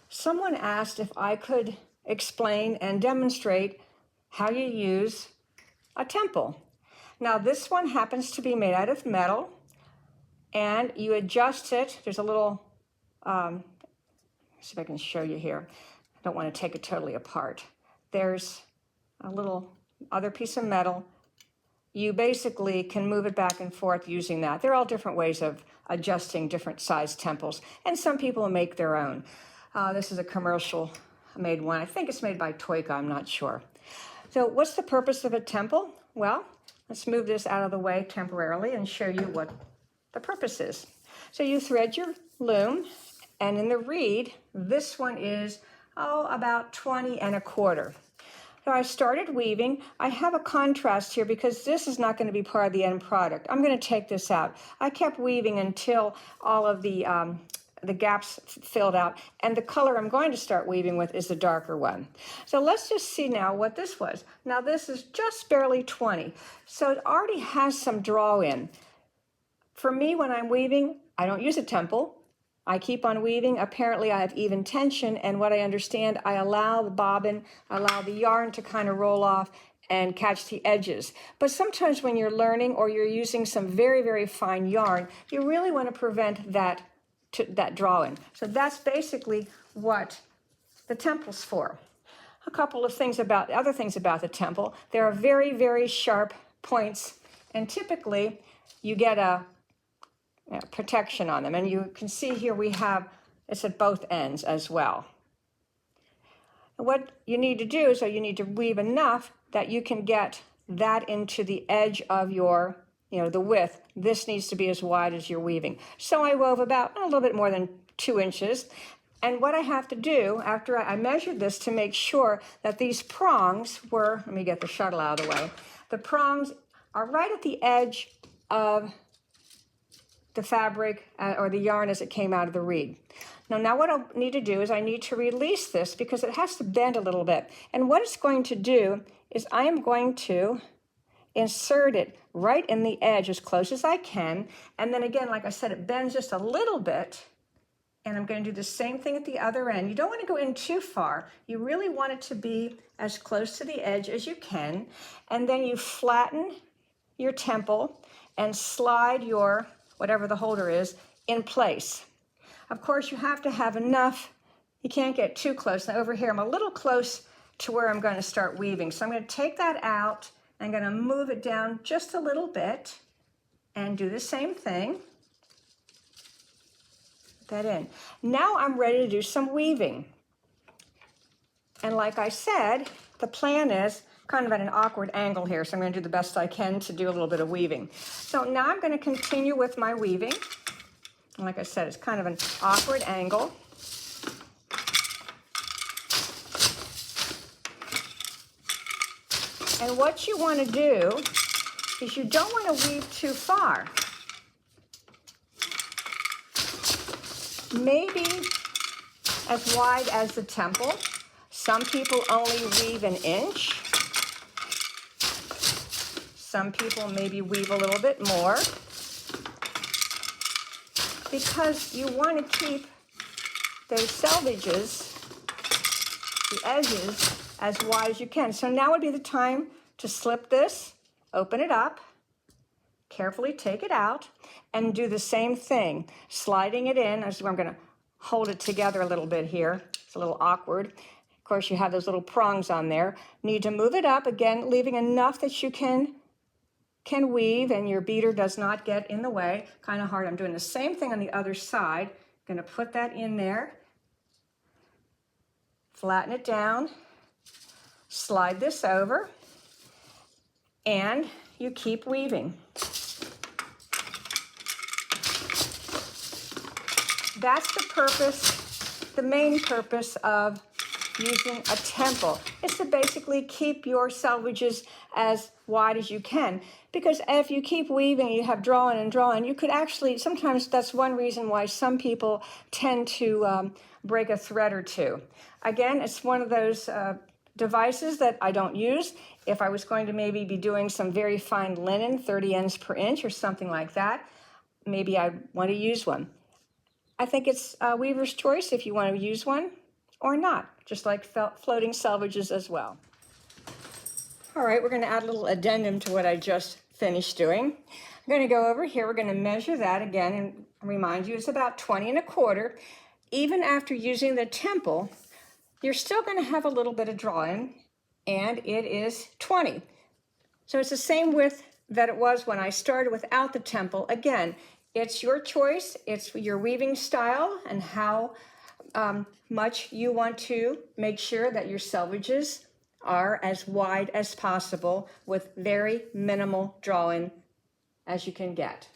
Someone asked if I could explain and demonstrate how you use a temple. Now this one happens to be made out of metal, and you adjust it. There's a little, see if I can show you here. I don't want to take it totally apart. There's a little other piece of metal. You basically can move it back and forth using that. There are all different ways of adjusting different size temples, and some people make their own. This is a commercial made one. I think it's made by Toyka, I'm not sure. So what's the purpose of a temple? Well, let's move this out of the way temporarily and show you what the purpose is. So you thread your loom, and in the reed, this one is, about 20 1/4. So I started weaving. I have a contrast here because this is not going to be part of the end product. I'm going to take this out. I kept weaving until all of the gaps filled out, and the color I'm going to start weaving with is the darker one. So let's just see now what this was. Now this is just barely 20, so it already has some draw in. For me, when I'm weaving, I don't use a temple. I keep on weaving. Apparently I have even tension, and what I understand, I allow the bobbin, allow the yarn to kind of roll off and catch the edges. But sometimes when you're learning or you're using some very, very fine yarn, you really want to prevent that drawing. So that's basically what the temple's for. A couple of other things about the temple. There are very, very sharp points, and typically you get a protection on them. And you can see here it's at both ends as well. What you need to do is you need to weave enough that you can get that into the edge of your, the width. This needs to be as wide as you're weaving. So I wove about a little bit more than 2 inches. And what I have to do after I measured this to make sure that these prongs were, let me get the shuttle out of the way. The prongs are right at the edge of the fabric or the yarn as it came out of the reed. Now what I need to do is I need to release this because it has to bend a little bit. And what it's going to do is I am going to insert it right in the edge as close as I can. And then again, like I said, it bends just a little bit. And I'm going to do the same thing at the other end. You don't want to go in too far. You really want it to be as close to the edge as you can. And then you flatten your temple and slide your whatever the holder is, in place. Of course, you have to have enough. You can't get too close. Now over here, I'm a little close to where I'm going to start weaving. So I'm going to take that out. I'm going to move it down just a little bit and do the same thing. Put that in. Now I'm ready to do some weaving. And like I said, the plan is kind of at an awkward angle here, so I'm going to do the best I can to do a little bit of weaving. So now I'm going to continue with my weaving. And like I said, it's kind of an awkward angle. And what you want to do is you don't want to weave too far. Maybe as wide as the temple. Some people only weave 1 inch. Some people maybe weave a little bit more because you want to keep those selvages, the edges, as wide as you can. So now would be the time to slip this, open it up, carefully take it out, and do the same thing, sliding it in. I'm going to hold it together a little bit here. It's a little awkward. Of course, you have those little prongs on there. Need to move it up, again, leaving enough that you can weave and your beater does not get in the way. Kind of hard. I'm doing the same thing on the other side. Going to put that in there, flatten it down, slide this over, and you keep weaving. That's the purpose, the main purpose of using a temple. It's to basically keep your selvages as wide as you can. Because if you keep weaving, you have drawing and drawing, you could actually, sometimes that's one reason why some people tend to break a thread or two. Again, it's one of those devices that I don't use. If I was going to maybe be doing some very fine linen, 30 ends per inch or something like that, maybe I'd want to use one. I think it's a weaver's choice if you want to use one. or not, just like floating selvages as well. All right, we're going to add a little addendum to what I just finished doing. I'm going to go over here. We're going to measure that again and remind you it's about 20 1/4. Even after using the temple, you're still going to have a little bit of drawing, and it is 20. So it's the same width that it was when I started without the temple. Again, it's your choice. It's your weaving style and how much you want to make sure that your selvages are as wide as possible with very minimal drawing as you can get.